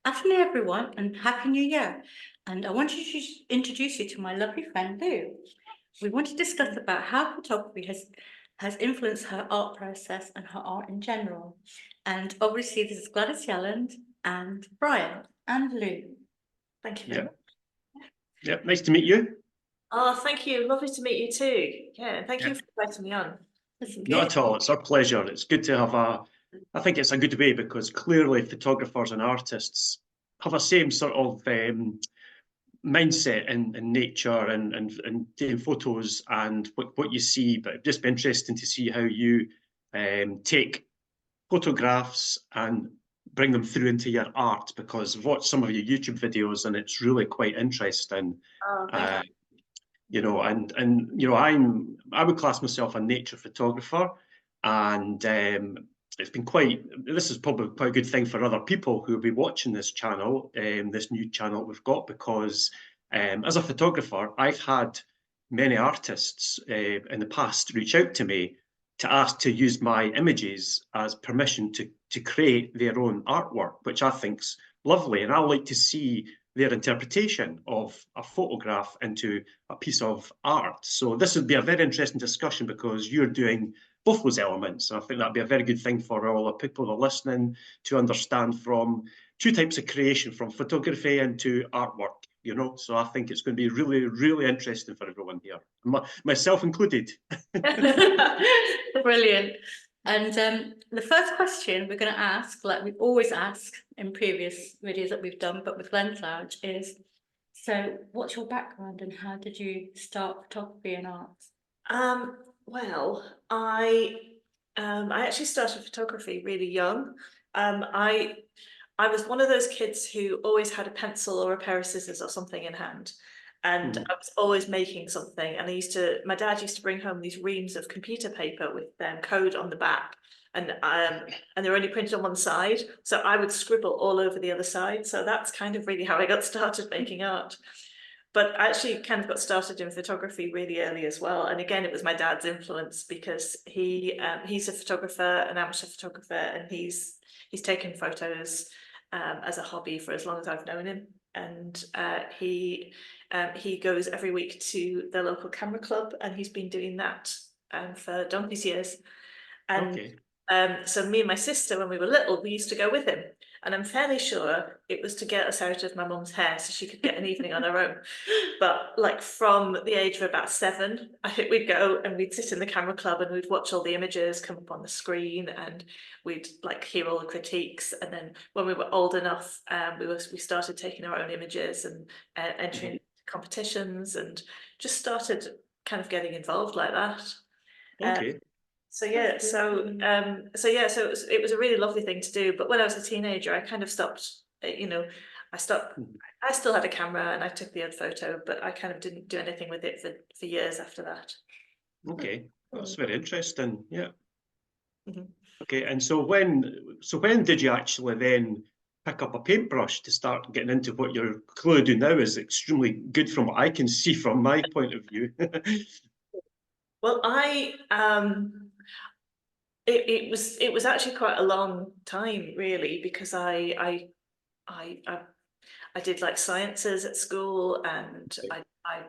Afternoon, everyone, and Happy New Year. And I wanted to introduce you to my lovely friend, Lou. We want to discuss about how photography has influenced her art process and her art in general. And obviously, this is Gladys Yelland and Brian and Lou. Thank you very much. Yeah, nice to meet you. Oh, thank you. Lovely to meet you too. Yeah, thank you for inviting me on. Not at all. It's our pleasure. It's good to have I think it's a good way because clearly photographers and artists have a same sort of mindset in nature and taking photos and what you see. But it'd just be interesting to see how you take photographs and bring them through into your art, because I've watched some of your YouTube videos and it's really quite interesting. Oh, thank you. You know, and you know, I would class myself a nature photographer, and it's been this is probably quite a good thing for other people who will be watching this channel, this new channel we've got, because as a photographer, I've had many artists in the past reach out to me to ask to use my images as permission to create their own artwork, which I think's lovely, and I like to see their interpretation of a photograph into a piece of art. So this would be a very interesting discussion because you're doing both those elements. And I think that'd be a very good thing for all the people who are listening to understand from two types of creation, from photography into artwork, you know. So I think it's going to be really, really interesting for everyone here, myself included. Brilliant. And the first question we're going to ask, like we always ask in previous videos that we've done, but with Lens Lounge, is, so what's your background and how did you start photography and art? Well, I actually started photography really young. I was one of those kids who always had a pencil or a pair of scissors or something in hand. And I was always making something. And my dad used to bring home these reams of computer paper with code on the back. And they're only printed on one side. So I would scribble all over the other side. So that's kind of really how I got started making art. But I actually kind of got started in photography really early as well. And again, it was my dad's influence because he's a photographer, an amateur photographer, and he's taken photos as a hobby for as long as I've known him. And he goes every week to the local camera club, and he's been doing that for donkey's years. And so me and my sister, when we were little, we used to go with him. And I'm fairly sure it was to get us out of my mum's hair so she could get an evening on her own. But like from the age of about 7, I think we'd go and we'd sit in the camera club and we'd watch all the images come up on the screen, and we'd like hear all the critiques. And then when we were old enough, we started taking our own images and entering competitions and just started kind of getting involved like that. So it was a really lovely thing to do. But when I was a teenager, I kind of stopped. I stopped. I still had a camera and I took the odd photo, but I kind of didn't do anything with it for years after that. Okay, that's very interesting. Yeah. Okay, and so when did you actually then pick up a paintbrush to start getting into what you're clearly doing now is extremely good from what I can see from my point of view? Well, it was actually quite a long time really, because I did like sciences at school, and I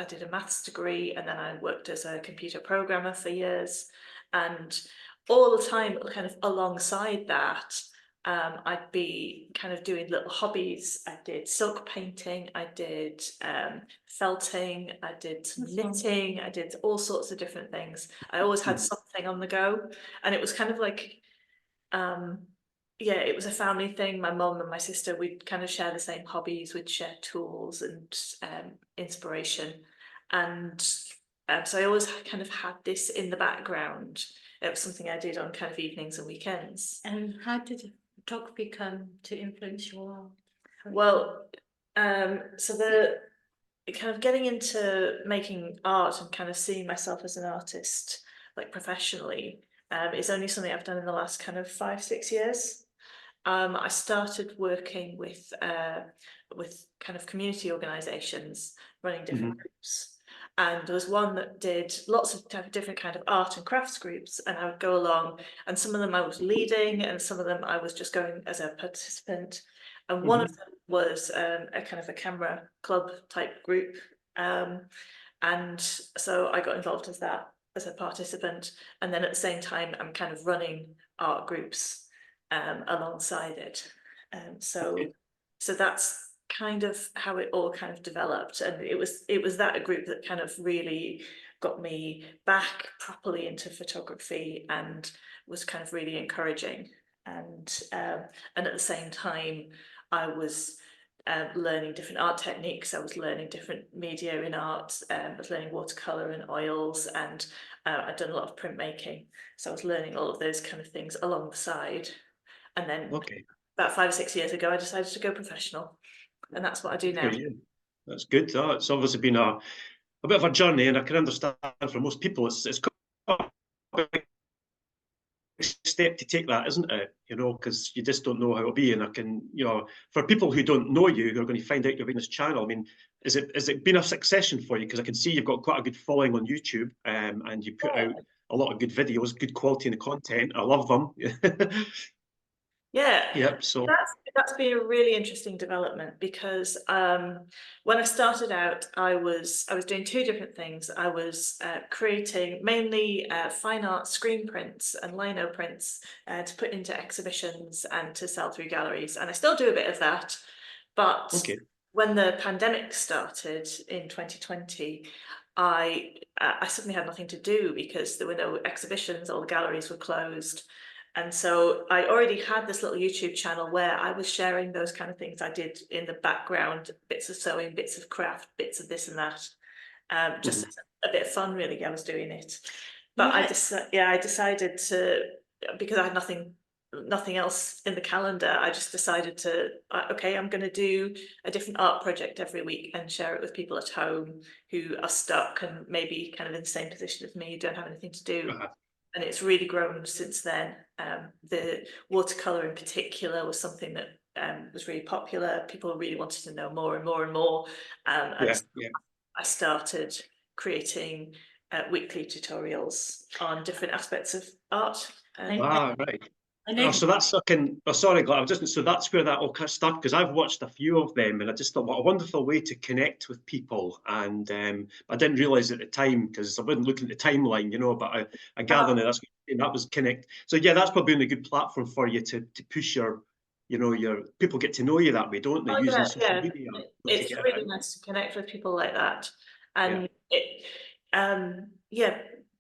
did a maths degree, and then I worked as a computer programmer for years, and all the time kind of alongside that I'd be kind of doing little hobbies. I did silk painting, I did felting, I did some knitting, I did all sorts of different things. I always had something on the go, and it was kind of like it was a family thing. My mum and my sister, we'd kind of share the same hobbies, we'd share tools and inspiration, and so I always kind of had this in the background. It was something I did on kind of evenings and weekends. And how did photography come to influence your art? Well, so the kind of getting into making art and kind of seeing myself as an artist, like professionally, is only something I've done in the last kind of 5-6 years. I started working with kind of community organisations, running different groups. and there was one that did lots of different kind of art and crafts groups, and I would go along, and some of them I was leading, and some of them I was just going as a participant, and one of them was a kind of a camera club type group, and so I got involved as that, as a participant, and then at the same time I'm kind of running art groups alongside it, so that's kind of how it all kind of developed, and it was that group that kind of really got me back properly into photography and was kind of really encouraging, and at the same time I was learning different art techniques. I was learning different media in art. I was learning watercolor and oils, and I'd done a lot of printmaking, so I was learning all of those kind of things along the side, and then about 5 or 6 years ago I decided to go professional. And that's what I do now. That's good. It's obviously been a bit of a journey, and I can understand for most people it's quite a big step to take that, isn't it? You know, because you just don't know how it'll be. And I can, you know, for people who don't know you, who are going to find out you're in this channel, I mean, has it been a succession for you? Because I can see you've got quite a good following on YouTube, and you put out a lot of good videos, good quality in the content. I love them. Yeah. Yep. So that's been a really interesting development, because when I started out, I was doing two different things. I was creating mainly fine art screen prints and lino prints to put into exhibitions and to sell through galleries, and I still do a bit of that. But when the pandemic started in 2020, I suddenly had nothing to do because there were no exhibitions, all the galleries were closed. And so I already had this little YouTube channel where I was sharing those kind of things I did in the background, bits of sewing, bits of craft, bits of this and that. Just a bit of fun, really. I was doing it. But I decided to, because I had nothing else in the calendar, I just decided to, okay, I'm going to do a different art project every week and share it with people at home who are stuck and maybe kind of in the same position as me, don't have anything to do. And it's really grown since then. The watercolour in particular was something that was really popular. People really wanted to know more and more and more. I started creating weekly tutorials on different aspects of art. Right. So that's sorry, Glad. So that's where that all kind of started, because I've watched a few of them, and I just thought, what a wonderful way to connect with people. And I didn't realise at the time, because I wasn't looking at the timeline, you know. But I gather that was connect. So yeah, that's probably been a good platform for you to push your people get to know you that way, don't they? Using social media. It's really nice to connect with people like that, and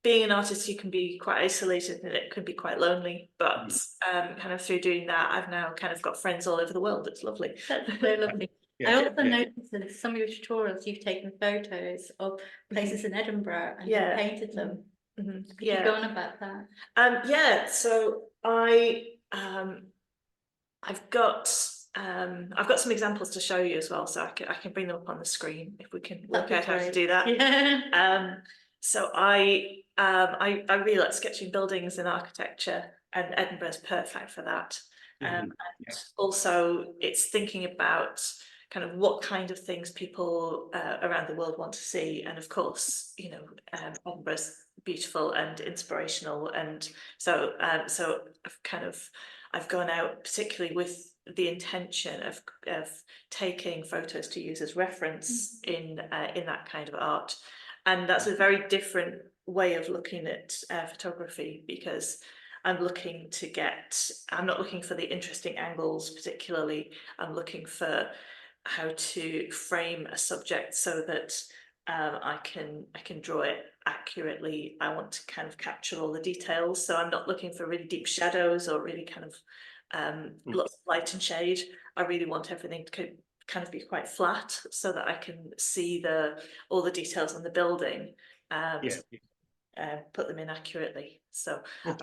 being an artist, you can be quite isolated and it can be quite lonely, but kind of through doing that, I've now kind of got friends all over the world. It's lovely. That's so lovely. I also noticed in some of your tutorials you've taken photos of places in Edinburgh and you painted them. Could you go on about that? So I've got some examples to show you as well, so I can bring them up on the screen if we can work out how to do that. So I really like sketching buildings and architecture, and Edinburgh is perfect for that. And also it's thinking about kind of what kind of things people around the world want to see, and of course, you know, Edinburgh's beautiful and inspirational, and so I've gone out particularly with the intention of taking photos to use as reference in that kind of art. And that's a very different way of looking at photography, because I'm not looking for the interesting angles particularly. I'm looking for how to frame a subject so that I can draw it accurately. I want to kind of capture all the details, so I'm not looking for really deep shadows or really kind of lots of light and shade. I really want everything to kind of be quite flat so that I can see all the details on the building and put them in accurately. So do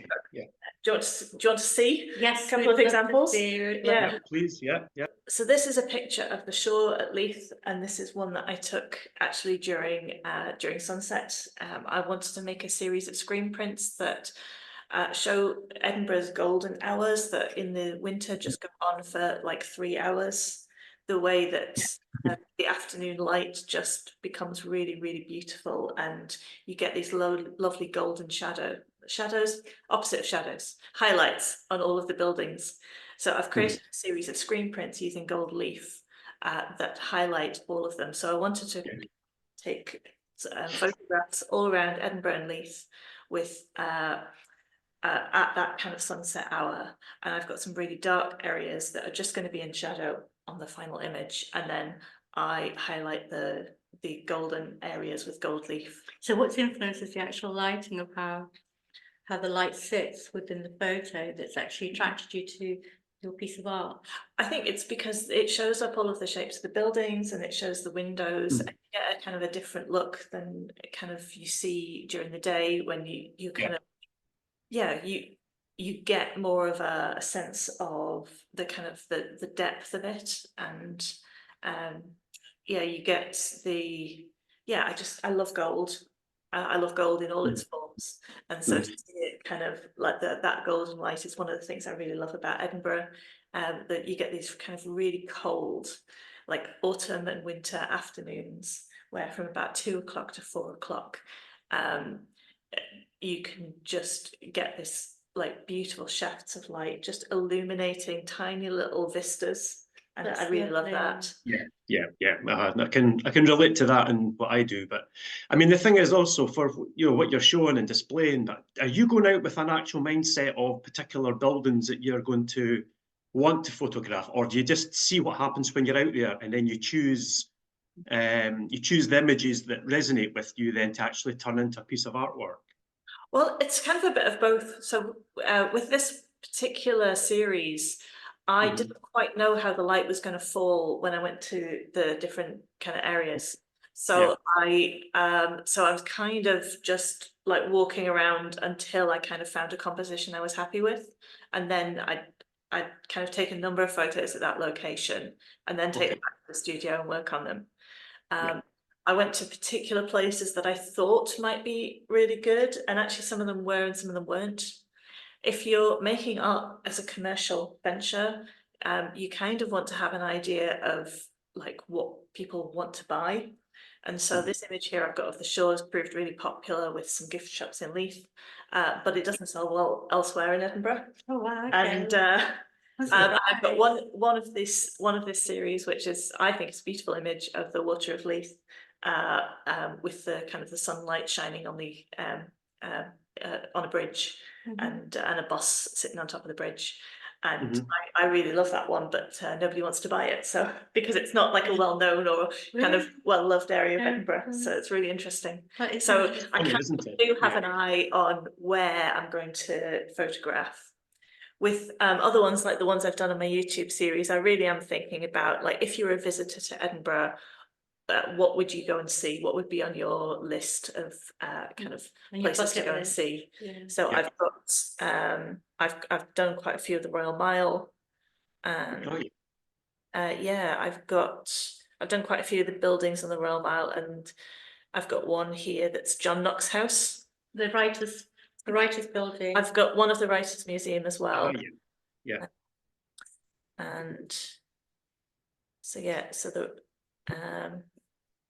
you want to see a couple of examples? Please. So this is a picture of the shore at Leith, and this is one that I took actually during sunset. I wanted to make a series of screen prints that show Edinburgh's golden hours that in the winter just go on for like 3 hours. the way that the afternoon light just becomes really, really beautiful, and you get these lovely golden shadows, opposite of shadows, highlights on all of the buildings. So I've created a series of screen prints using gold leaf that highlight all of them. So I wanted to take photographs all around Edinburgh and Leith with at that kind of sunset hour, and I've got some really dark areas that are just going to be in shadow on the final image, and then I highlight the golden areas with gold leaf. So what's influences the actual lighting of how the light sits within the photo that's actually attracted you to your piece of art? I think it's because it shows up all of the shapes of the buildings, and it shows the windows, and you get a kind of a different look than kind of you see during the day when you kind of, you get more of a sense of the kind of the depth of it, and you get I love gold. I love gold in all its forms, and so to see it kind of like that golden light is one of the things I really love about Edinburgh. That you get these kind of really cold, like autumn and winter afternoons, where from about 2 o'clock to 4 o'clock, you can just get this like beautiful shafts of light just illuminating tiny little vistas, and I really love that. I can relate to that in what I do. But I mean, the thing is also for what you're showing and displaying, are you going out with an actual mindset of particular buildings that you're going to want to photograph, or do you just see what happens when you're out there and then you choose the images that resonate with you then to actually turn into a piece of artwork? Well, it's kind of a bit of both. So with this particular series, I didn't quite know how the light was going to fall when I went to the different kind of areas. So I was kind of just like walking around until I kind of found a composition I was happy with, and then I'd kind of take a number of photos at that location and then take them back to the studio and work on them. I went to particular places that I thought might be really good, and actually some of them were and some of them weren't. If you're making art as a commercial venture, you kind of want to have an idea of like what people want to buy. And so this image here I've got of the shores proved really popular with some gift shops in Leith, but it doesn't sell well elsewhere in Edinburgh. Oh wow! Okay. And I've got one of this series, which is, I think, it's a beautiful image of the water of Leith, with the kind of the sunlight shining on the on a bridge, and a bus sitting on top of the bridge. And I really love that one, but nobody wants to buy it. So because it's not like a well-known or kind of well-loved area of Edinburgh, so it's really interesting. So I kind of do have an eye on where I'm going to photograph. With other ones like the ones I've done on my YouTube series, I really am thinking about, like, if you're a visitor to Edinburgh, what would you go and see? What would be on your list of kind of places to go and see? So I've got I've done quite a few of the Royal Mile, and I've done quite a few of the buildings on the Royal Mile, and I've got one here that's John Knox House, the writers building. I've got one of the Writers' Museum as well. And so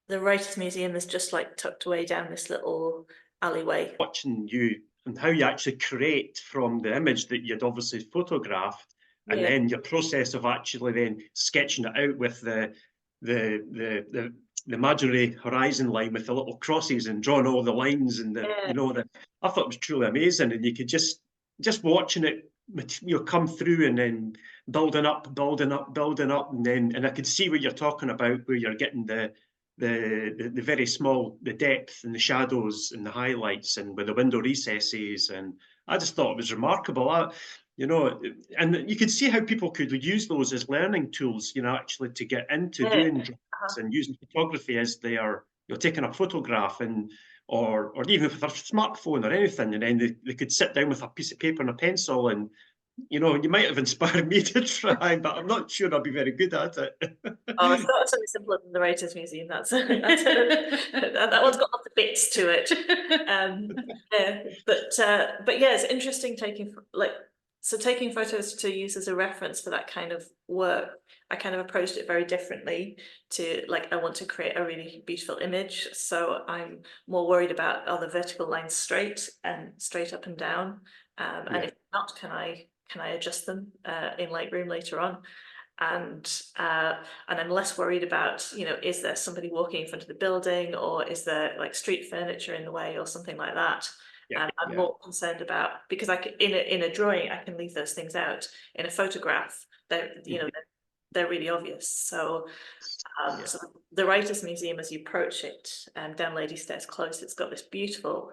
the Writers' Museum is just like tucked away down this little alleyway. Watching you and how you actually create from the image that you'd obviously photographed, and then your process of actually then sketching it out with the imaginary horizon line with the little crosses and drawing all the lines and I thought it was truly amazing. And you could just watching it come through and then building up, and I could see what you're talking about, where you're getting the very small, the depth and the shadows and the highlights and with the window recesses, and I just thought it was remarkable. And you could see how people could use those as learning tools, actually to get into doing drawings and using photography as they are, taking a photograph or even with a smartphone or anything, and then they could sit down with a piece of paper and a pencil, and you might have inspired me to try, but I'm not sure I'll be very good at it. Oh, it's not something simpler than the Writers' Museum. That one's got lots of bits to it. But yeah, it's interesting taking photos to use as a reference for that kind of work. I kind of approached it very differently to like, I want to create a really beautiful image. So I'm more worried about, are the vertical lines straight up and down? And if not, can I adjust them in Lightroom later on? And I'm less worried about, you know, is there somebody walking in front of the building, or is there like street furniture in the way or something like that? I'm more concerned about, because I can, in a drawing I can leave those things out. In a photograph, they're, you know, they're really obvious. So so the Writers' Museum, as you approach it, down Lady Stairs Close, it's got this beautiful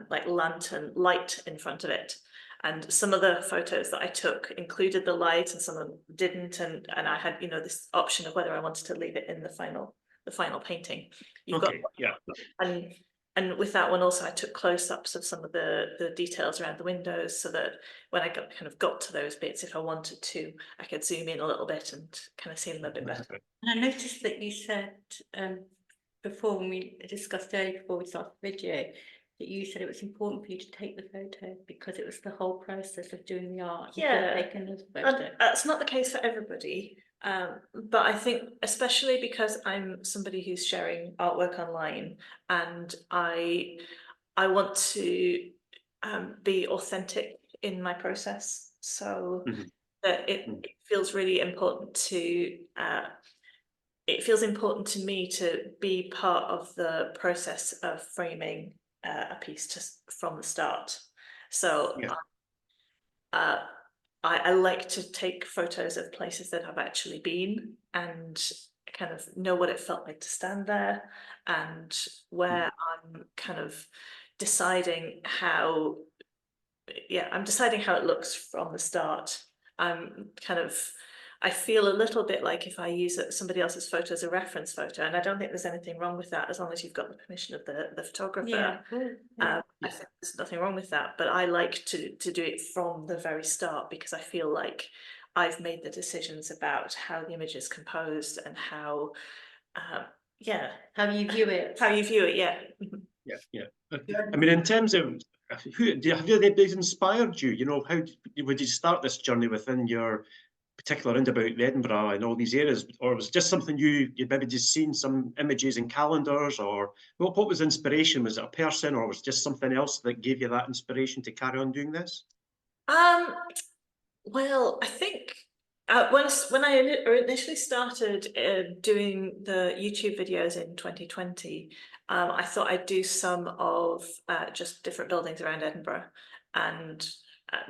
like lantern light in front of it. And some of the photos that I took included the light, and some of them didn't. And I had, you know, this option of whether I wanted to leave it in the final painting. You've got, and with that one also, I took close-ups of some of the details around the windows, so that when I got to those bits, if I wanted to, I could zoom in a little bit and kind of see them a bit better. And I noticed that you said before, when we discussed earlier before we started the video, that you said it was important for you to take the photo because it was the whole process of doing the art. Taking the photo. That's not the case for everybody. But I think especially because I'm somebody who's sharing artwork online, and I want to be authentic in my process, so that it feels really important to it feels important to me to be part of the process of framing a piece just from the start. So I like to take photos of places that I've actually been, and kind of know what it felt like to stand there, and where I'm kind of deciding how, I'm deciding how it looks from the start. I feel a little bit like if I use somebody else's photo as a reference photo, and I don't think there's anything wrong with that as long as you've got the permission of the photographer. I think there's nothing wrong with that, but I like to do it from the very start, because I feel like I've made the decisions about how the image is composed and how how you view it. I mean, in terms of have they inspired you? You know, how would you start this journey within your particular end about Edinburgh and all these areas, or was it just something you'd maybe just seen some images in calendars, or what was inspiration? Was it a person, or was it just something else that gave you that inspiration to carry on doing this? Well, I think when I initially started doing the YouTube videos in 2020, I thought I'd do some of just different buildings around Edinburgh, and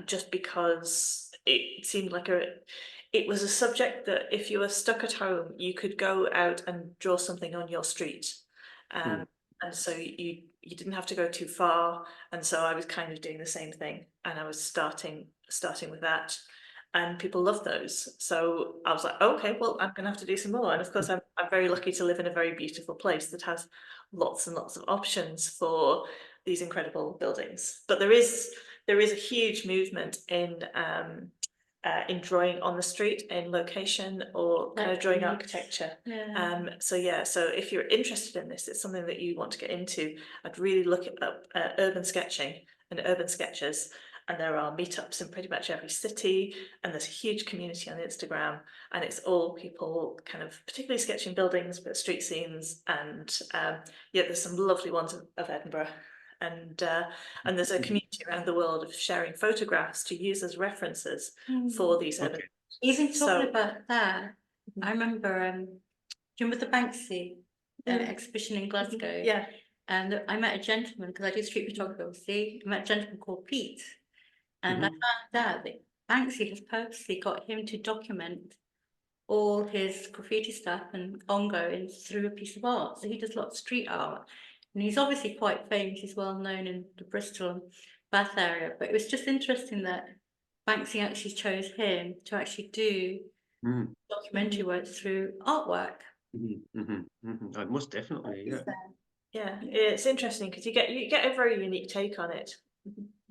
just because it seemed like it was a subject that if you were stuck at home, you could go out and draw something on your street. And so you didn't have to go too far. And so I was kind of doing the same thing, and I was starting with that, and people love those. So I was like, okay, well, I'm gonna have to do some more. And of course, I'm very lucky to live in a very beautiful place that has lots and lots of options for these incredible buildings. But there is a huge movement in drawing on the street, in location, or kind of drawing architecture. So if you're interested in this, it's something that you want to get into, I'd really look up urban sketching and urban sketches. And there are meetups in pretty much every city, and there's a huge community on Instagram, and it's all people kind of particularly sketching buildings, but street scenes, and there's some lovely ones of Edinburgh. And there's a community around the world of sharing photographs to use as references for these urban. Even talking about that, I remember, do you remember the Banksy exhibition in Glasgow? And I met a gentleman, because I do street photography, obviously. I met a gentleman called Pete, and I found out that Banksy has purposely got him to document all his graffiti stuff and ongoing through a piece of art. So he does a lot of street art. And he's obviously quite famous, he's well known in the Bristol and Bath area, but it was just interesting that Banksy actually chose him to actually do documentary work through artwork. Most definitely, it's interesting because you get a very unique take on it.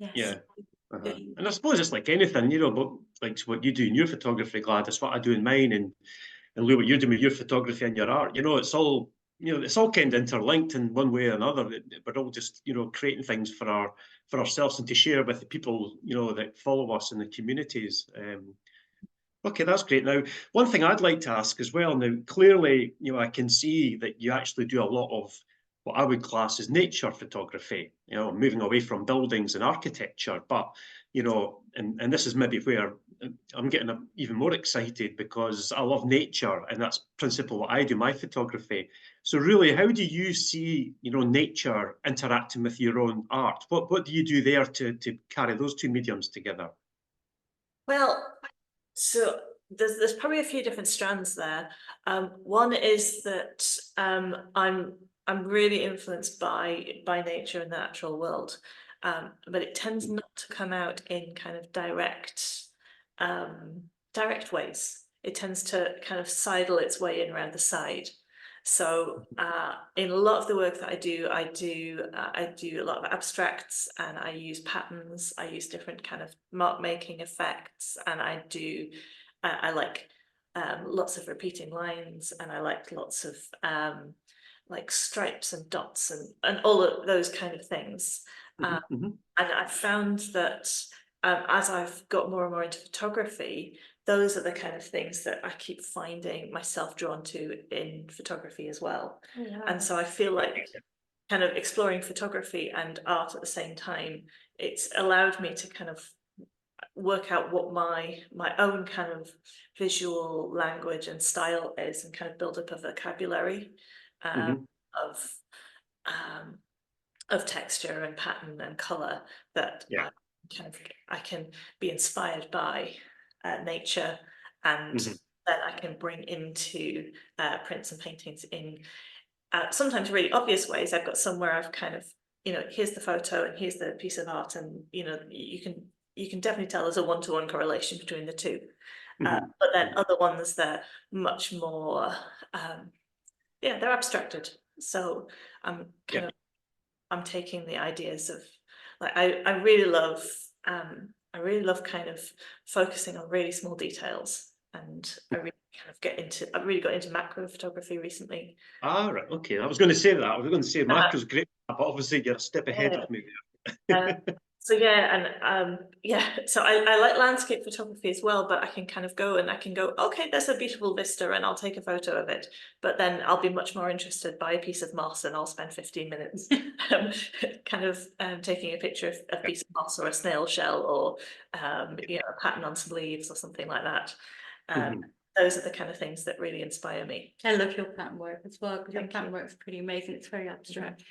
And I suppose it's like anything, you know, but like what you do in your photography, Gladys, what I do in mine, and Lou, what you're doing with your photography and your art, you know, it's all kind of interlinked in one way or another. We're all just, you know, creating things for ourselves and to share with the people, you know, that follow us in the communities. Okay, that's great. Now, one thing I'd like to ask as well, now, clearly, I can see that you actually do a lot of what I would class as nature photography, moving away from buildings and architecture. But, and this is maybe where I'm getting even more excited because I love nature and that's principally what I do, my photography. So really, how do you see, nature interacting with your own art? What do you do there to carry those two mediums together? Well, so there's probably a few different strands there. One is that I'm really influenced by nature and the natural world, but it tends not to come out in kind of direct ways. It tends to kind of sidle its way in around the side. So in a lot of the work that I do a lot of abstracts, and I use patterns. I use different kind of mark making effects, and I like lots of repeating lines, and I like lots of like stripes and dots and all of those kind of things. Mhm. And I've found that as I've got more and more into photography, those are the kind of things that I keep finding myself drawn to in photography as well. And so I feel like kind of exploring photography and art at the same time, it's allowed me to kind of work out what my own kind of visual language and style is, and kind of build up a vocabulary Mhm. of um, of texture and pattern and color that Yeah. I can be inspired by nature, and Mhm. that I can bring into prints and paintings in sometimes really obvious ways. I've got somewhere I've kind of, here's the photo and here's the piece of art, and you can definitely tell there's a one-to-one correlation between the two. Mhm. But then other ones, they're much more yeah, they're abstracted. So I'm Yeah. kind of I'm taking the ideas of, like, I really love kind of focusing on really small details, and I really got into macro photography recently. Ah, right. Okay. I was going to say that. I was going to say macro's great, but obviously you're a step ahead Yeah. of me Uh, there. so yeah, and yeah, so I like landscape photography as well, but I can kind of go and I can go, okay, there's a beautiful vista and I'll take a photo of it. But then I'll be much more interested by a piece of moss, and I'll spend 15 minutes kind of taking a picture of a piece of moss or a snail shell, or a pattern on some leaves or something like that. Um, Mhm. those are the kind of things that really inspire me. I love your pattern work as well, because your Thank pattern you. work is pretty amazing. It's very abstract.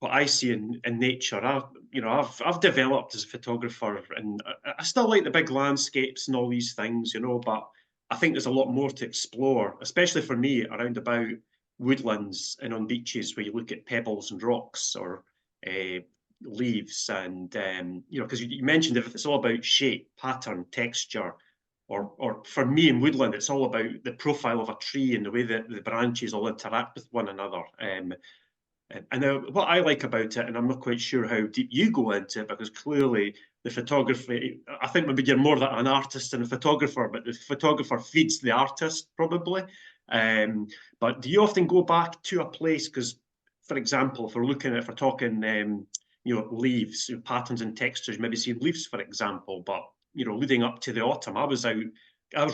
What I see in nature, I've developed as a photographer, and I still like the big landscapes and all these things, but I think there's a lot more to explore, especially for me around about woodlands and on beaches where you look at pebbles and rocks or uh, leaves, and because you mentioned if it's all about shape, pattern, texture, or for me in woodland, it's all about the profile of a tree and the way that the branches all interact with one another. And what I like about it, and I'm not quite sure how deep you go into it, because clearly the photography, I think maybe you're more an artist than a photographer, but the photographer feeds the artist probably. But do you often go back to a place? Because, for example, if we're talking, leaves, patterns and textures, maybe see leaves, for example, but, leading up to the autumn, I was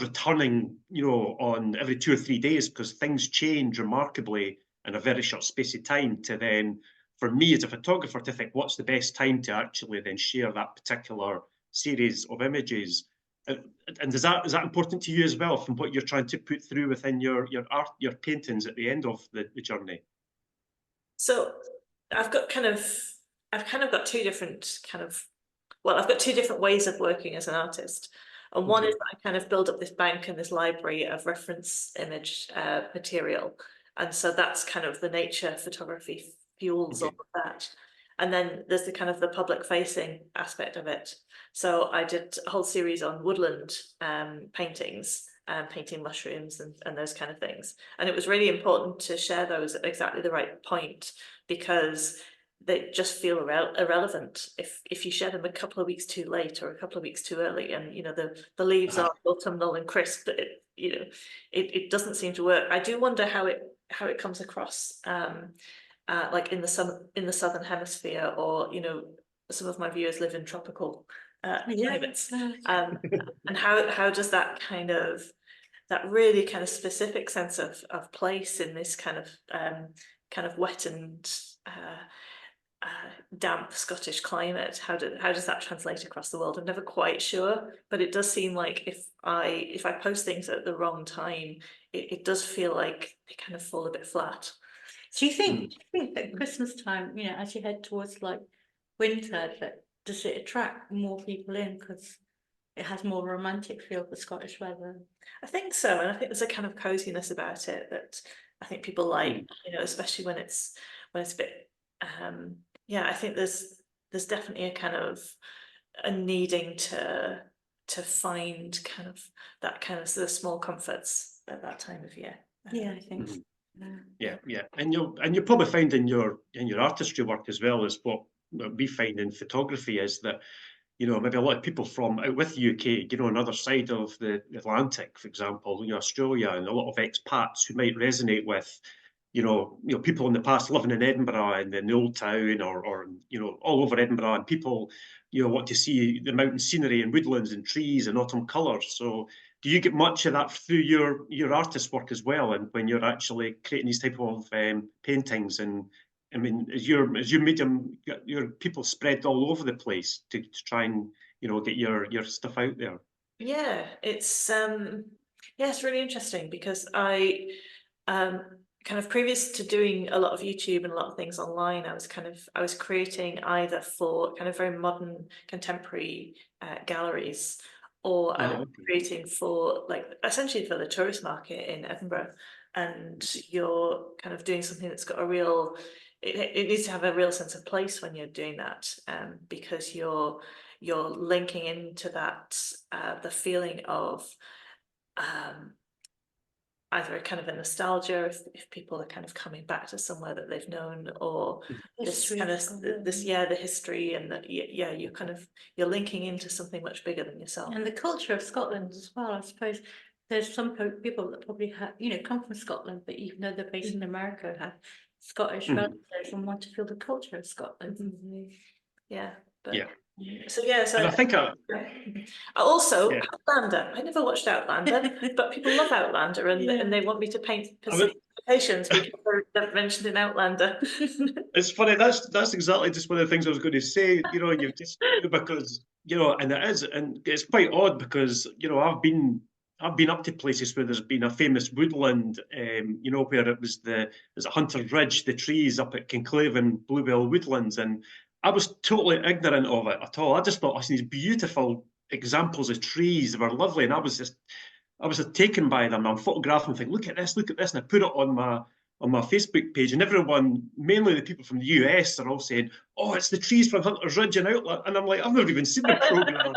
returning, on every 2 or 3 days because things change remarkably in a very short space of time, to then, for me as a photographer, to think what's the best time to actually then share that particular series of images. And is that important to you as well, from what you're trying to put through within your art, your paintings at the end of the journey? So I've got kind of I've kind of got two different kind of well, I've got two different ways of working as an artist. And one is Okay. that I kind of build up this bank and this library of reference image material. And so that's kind of the nature photography fuels all Okay. of that. And then there's the kind of the public facing aspect of it. So I did a whole series on woodland paintings, painting mushrooms and those kind of things. And it was really important to share those at exactly the right point, because they just feel irrelevant if you share them a couple of weeks too late or a couple of weeks too early, and the leaves are autumnal and crisp. It doesn't seem to work. I do wonder how it comes across, like in the southern hemisphere, or some of my viewers live in tropical climates. And how does that kind of, that really kind of specific sense of place in this kind of wet and damp Scottish climate, how does that translate across the world? I'm never quite sure, but it does seem like if I post things at the wrong time, it does feel like they kind of fall a bit flat. Do you think that Christmas time, you know, as you head towards like winter, that does it attract more people in because it has more romantic feel for Scottish weather? I think so, and I think there's a kind of coziness about it that I think people like, you know, especially when it's a bit, yeah, I think there's definitely a kind of a needing to find kind of that kind of the small comforts at that time of year. Yeah, I think so. Yeah, and you'll probably find in your artistry work as well as what we find in photography is that, you know, maybe a lot of people from out with the UK, you know, on the other side of the Atlantic, for example, you know, Australia, and a lot of expats who might resonate with, you know, people in the past living in Edinburgh and in the old town, or you know, all over Edinburgh, and people, you know, want to see the mountain scenery and woodlands and trees and autumn colours. So, do you get much of that through your artist work as well, and when you're actually creating these type of paintings? And I mean, is your medium, your people spread all over the place to try and, you know, get your stuff out there? Yeah, it's really interesting because I kind of previous to doing a lot of YouTube and a lot of things online, I was creating either for kind of very modern contemporary galleries, or I was creating for like essentially for the tourist market in Edinburgh. And you're kind of doing something that's got a real, it needs to have a real sense of place when you're doing that, because you're linking into that the feeling of either a kind of a nostalgia if people are kind of coming back to somewhere that they've known, or this kind of the history, and that you're linking into something much bigger than yourself. And the culture of Scotland as well, I suppose. There's some people that probably have, you know, come from Scotland, but even though they're based in America, have Scottish relatives and want to feel the culture of Scotland. Yeah, but Yeah. So yeah, so And I think also Outlander. I never watched Outlander, but people love Outlander, and they want me to paint Pacific locations because they're mentioned in Outlander. it's funny. That's exactly just one of the things I was going to say. You know, you've just, because, you know, and it is, and it's quite odd because, you know, I've been up to places where there's been a famous woodland, you know, where there's a Hunter's Ridge, the trees up at Kinclaven, Bluebell Woodlands, and I was totally ignorant of it at all. I just thought I seen these beautiful examples of trees that were lovely, and I was taken by them. I'm photographing, thinking, look at this, and I put it on my Facebook page, and everyone, mainly the people from the US, are all saying, "Oh, it's the trees from Hunter's Ridge and Outlet," and I'm like, I've never even seen the program,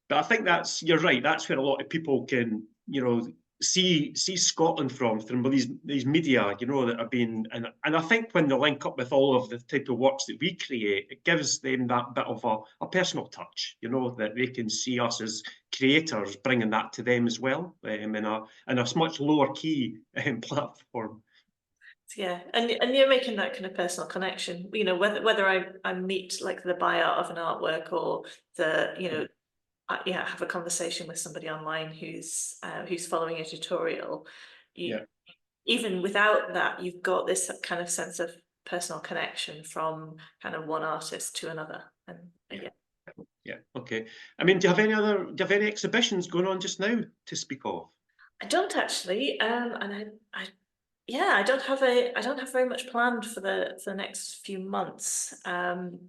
but I think you're right. That's where a lot of people can, you know, see Scotland from these media, you know, that have been, and I think when they link up with all of the type of works that we create, it gives them that bit of a personal touch, you know, that they can see us as creators bringing that to them as well, in a much lower key platform. Yeah, and you're making that kind of personal connection, you know, whether I meet like the buyer of an artwork, or you know, have a conversation with somebody online who's following a tutorial. Even without that, you've got this kind of sense of personal connection from kind of one artist to another. And Okay. I mean, do you have any exhibitions going on just now to speak of? I don't actually, and I don't have very much planned for the next few months,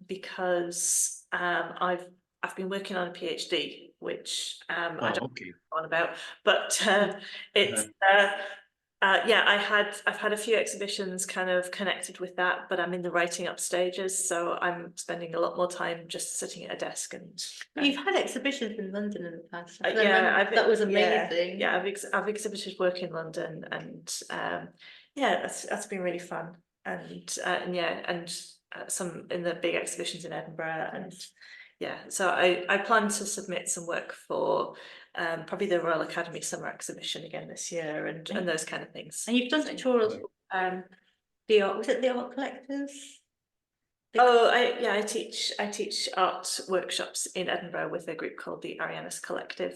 because I've been working on a PhD, which I don't know on about, but it's I've had a few exhibitions kind of connected with that, but I'm in the writing up stages, so I'm spending a lot more time just sitting at a desk. And you've had exhibitions in London in the past. That was amazing. Yeah, I've exhibited work in London, and that's been really fun, and some in the big exhibitions in Edinburgh, and so I plan to submit some work for probably the Royal Academy Summer Exhibition again this year, and those kind of things. And you've done tutorials for the art collectors? Oh, I teach art workshops in Edinburgh with a group called the R.E.VERB.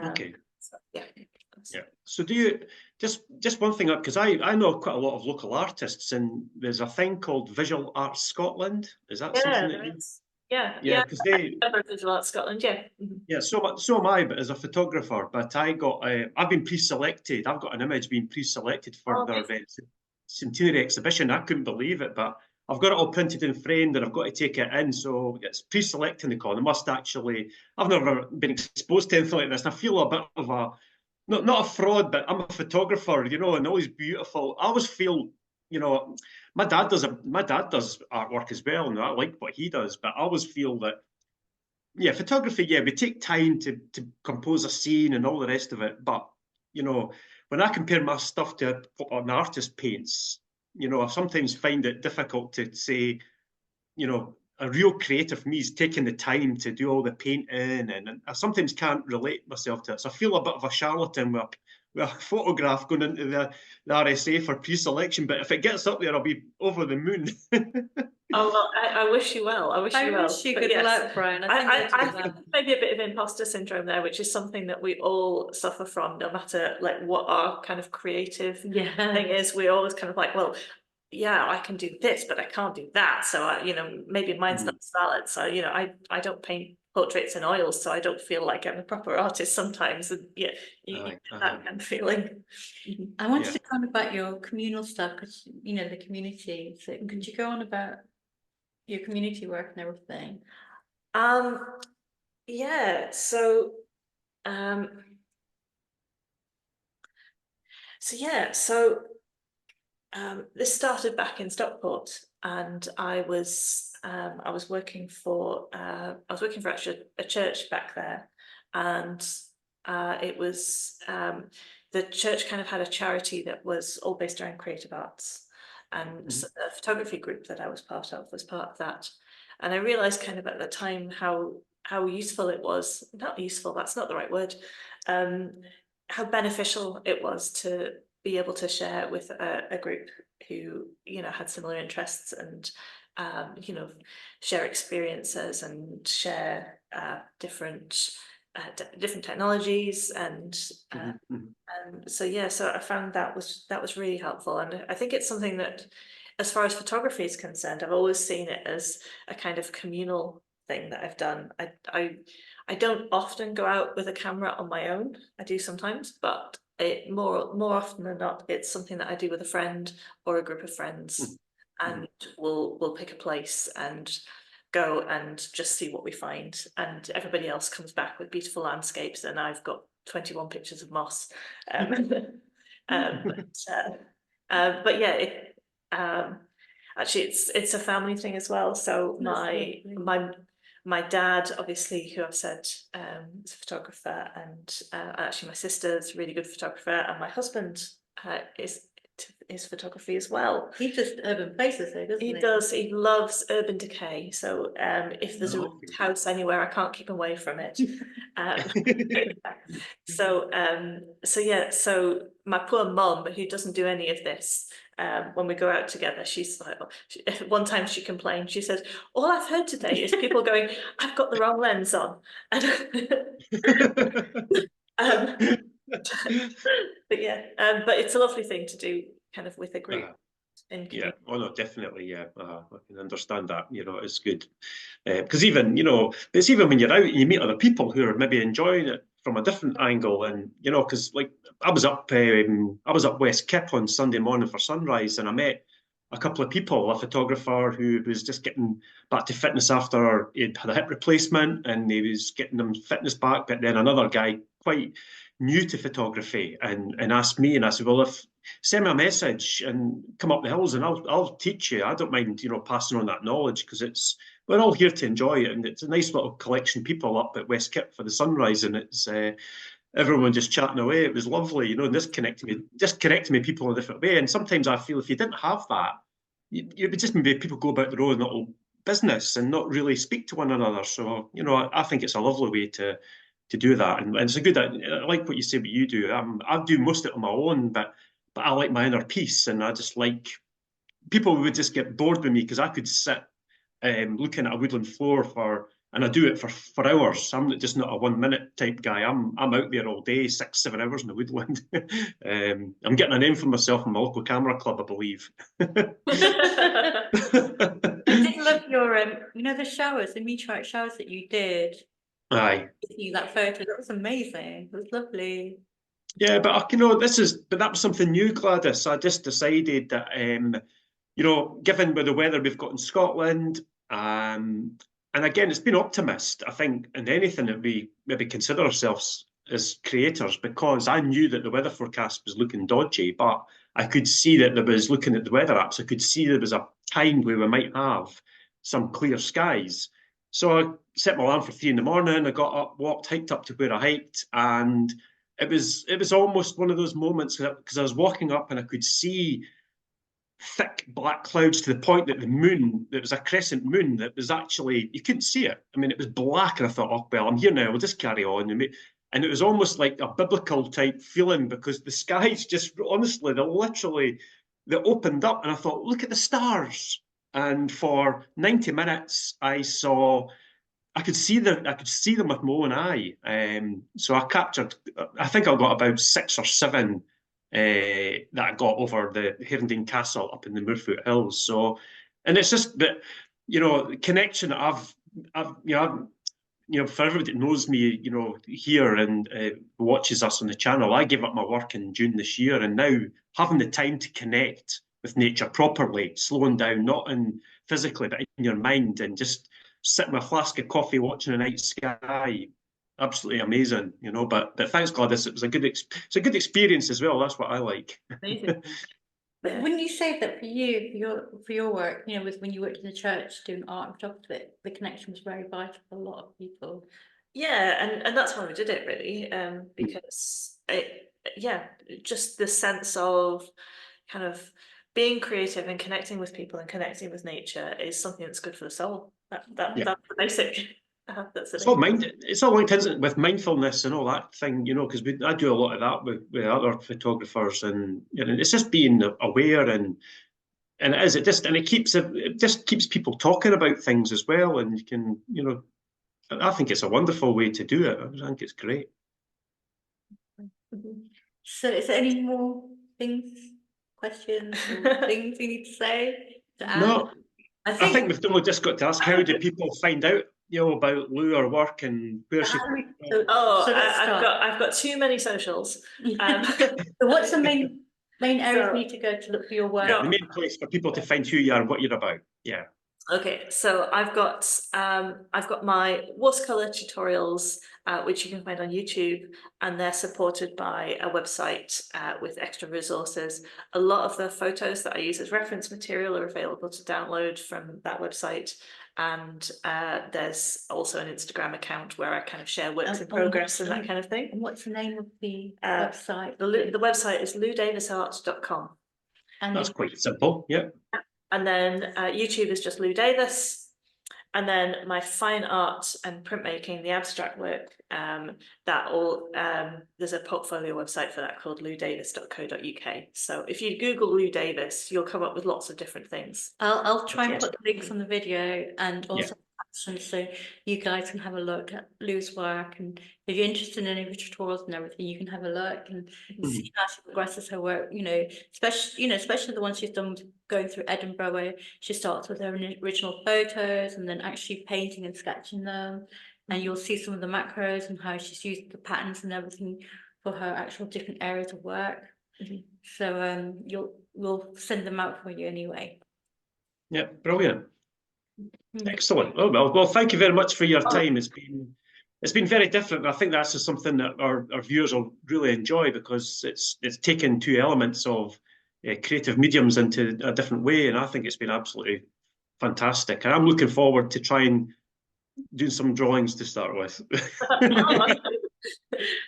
Okay. So, yeah. Yeah. So do you just one thing up, because I know quite a lot of local artists, and there's a thing called Visual Arts Scotland. Is that Yeah, something there that you? is. Yeah, Yeah, because they Visual Arts Scotland, yeah. Mhm. yeah, so am I, but as a photographer. But I've been pre-selected. I've got an image being pre-selected for Oh, their amazing. centenary exhibition. I couldn't believe it, but I've got it all printed and framed, and I've got to take it in. So it's pre-selecting the con. I must actually. I've never been exposed to anything like this, and I feel a bit of a not a fraud, but I'm a photographer, you know, and always beautiful. I always feel, you know, my dad does artwork as well, and I like what he does, but I always feel that yeah, photography, yeah, we take time to compose a scene and all the rest of it. But you know, when I compare my stuff to what an artist paints, you know, I sometimes find it difficult to say, you know, a real creative me is taking the time to do all the painting, and I sometimes can't relate myself to it. So I feel a bit of a charlatan with a photograph going into the RSA for pre-selection. But if it gets up there, I'll be over the moon. Oh, well, I wish you well. I wish you well. wish you But good yes, luck, Brian. I think you'll I do think well. maybe a bit of imposter syndrome there, which is something that we all suffer from, no matter like what our kind of creative Yeah. thing is. We're always kind of like, well, yeah, I can do this, but I can't do that. So maybe mine's not as valid. So, I don't paint portraits in oils, so I don't feel like I'm a proper artist sometimes. And yeah, you Aye, get that kind of feeling. I wanted Yeah. to go on about your communal stuff because the community. So could you go on about your community work and everything? Yeah, so this started back in Stockport, and I was working for actually a church back there, and it was the church kind of had a charity that was all based around creative arts, and so the photography group that I was part of was part of that, and I realized kind of at the time how useful it was, not useful, that's not the right word, how beneficial it was to be able to share with a group who had similar interests, and share experiences and share different technologies, and so I found that was really helpful, and I think it's something that, as far as photography is concerned, I've always seen it as a kind of communal thing that I've done. I don't often go out with a camera on my own. I do sometimes, but more often than not, it's something that I do with a friend or a group of friends, and we'll pick a place and go and just see what we find. And everybody else comes back with beautiful landscapes, and I've got 21 pictures of moss. But yeah, actually it's a family thing as well. So my dad, obviously, who I've said is a photographer, and actually my sister's a really good photographer, and my husband is photography as well. He does urban places, though, doesn't he? He does. He loves urban decay. So if there's a house anywhere, I can't keep away from it. So my poor mum, who doesn't do any of this, when we go out together, she's like, one time she complained, she said, all I've heard today is people going, I've got the wrong lens on. But yeah, but it's a lovely thing to do kind of with a group. Yeah, oh no, definitely, yeah, I can understand that. You know, it's good because even it's even when you're out and you meet other people who are maybe enjoying it from a different angle, and because like I was up West Kip on Sunday morning for sunrise, and I met a couple of people, a photographer who was just getting back to fitness after he'd had a hip replacement, and he was getting them fitness back, but then another guy quite new to photography and asked me, and I said, well, if send me a message and come up the hills and I'll teach you. I don't mind, passing on that knowledge, because we're all here to enjoy it, and it's a nice little collection of people up at West Kip for the sunrise, and it's everyone just chatting away. It was lovely, and this connecting me people in a different way. And sometimes I feel if you didn't have that, you would just maybe people go about their own little business and not really speak to one another. So I think it's a lovely way to do that, and it's a good. I like what you say, what you do. I do most of it on my own, but I like my inner peace, and I just like people would just get bored with me because I could sit looking at a woodland floor and I do it for hours. I'm just not a 1 minute type guy. I'm out there all day, 6, 7 hours in the woodland. I'm getting a name for myself in my local camera club, I believe. I did love your, you know, the showers, the meteorite showers that you did. Aye. See that photo, that was amazing. It was lovely. Yeah, but you know, but that was something new, Gladys. I just decided that, you know, given with the weather we've got in Scotland, and again, it's been optimist, I think, in anything that we maybe consider ourselves as creators, because I knew that the weather forecast was looking dodgy, but I could see that there was, looking at the weather apps, I could see there was a time where we might have some clear skies. So I set my alarm for 3 in the morning, I got up, walked, hiked up to where I hiked, and it was almost one of those moments, because I was walking up and I could see thick black clouds to the point that the moon, there was a crescent moon that was actually, you couldn't see it. I mean, it was black, and I thought, oh, well, I'm here now, we'll just carry on. And it was almost like a biblical type feeling, because the skies just, honestly, they opened up, and I thought, look at the stars. And for 90 minutes, I could see them with my own eye. So I captured, I think I got about 6 or 7 that I got over the Herondine Castle up in the Moorfoot Hills. So, and it's just that, you know, the connection that for everybody that knows me, you know, here and watches us on the channel, I gave up my work in June this year, and now having the time to connect with nature properly, slowing down, not in physically, but in your mind, and just sitting with a flask of coffee, watching the night sky, absolutely amazing, you know. But thanks, Gladys. It was a good experience as well. That's what I like. Amazing. But wouldn't you say that for you, for your work, you know, when you worked in the church doing art and photography, the connection was very vital for a lot of people? Yeah, and that's why we did it, really, because just the sense of kind of being creative and connecting with people and connecting with nature is something that's good for the soul. That's the basic. It's all linked, isn't it, with mindfulness and all that thing, you know, because I do a lot of that with other photographers, and you know, it's just being aware, and it just keeps people talking about things as well, and you can, you know, I think it's a wonderful way to do it. I think it's great. So is there any more questions or things you need to say to add? No, I think we've only just got to ask, how do people find out, you know, about Lou, or work, and where she? I've got too many socials. So what's the main area we need to go to look for your work? Yeah, the main place for people to find who you are and what you're about. Yeah. Okay, so I've got my watercolor tutorials, which you can find on YouTube, and they're supported by a website with extra resources. A lot of the photos that I use as reference material are available to download from that website, and there's also an Instagram account where I kind of share works in progress and that kind of thing. And what's the name of the website? The website is loudavisart.com. And that's quite simple. Yeah. And then YouTube is just Lou Davis. And then my fine art and printmaking, the abstract work, there's a portfolio website for that called loudavis.co.uk. So if you Google Lou Davis, you'll come up with lots of different things. I'll try and put the links on the video, and also so you guys can have a look at Lou's work, and if you're interested in any of the tutorials and everything, you can have a look and see how she progresses her work, you know, especially the ones she's done going through Edinburgh, where she starts with her original photos and then actually painting and sketching them, and you'll see some of the macros and how she's used the patterns and everything for her actual different areas of work. So we'll send them out for you anyway. Yeah, brilliant. Excellent. Oh well, thank you very much for your time. It's been very different. I think that's just something that our viewers will really enjoy, because it's taken 2 elements of creative mediums into a different way, and I think it's been absolutely fantastic. And I'm looking forward to trying doing some drawings to start with.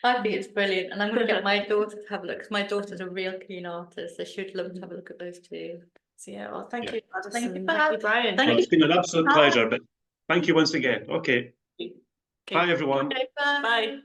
I think it's brilliant, and I'm going to get my daughter to have a look, because my daughter's a real keen artist, so she would love to have a look at those too. So yeah, well, thank you, Gladys. Thank you, Brian. It's been an absolute pleasure, but thank you once again. Okay. Bye, everyone. Okay, bye. Bye.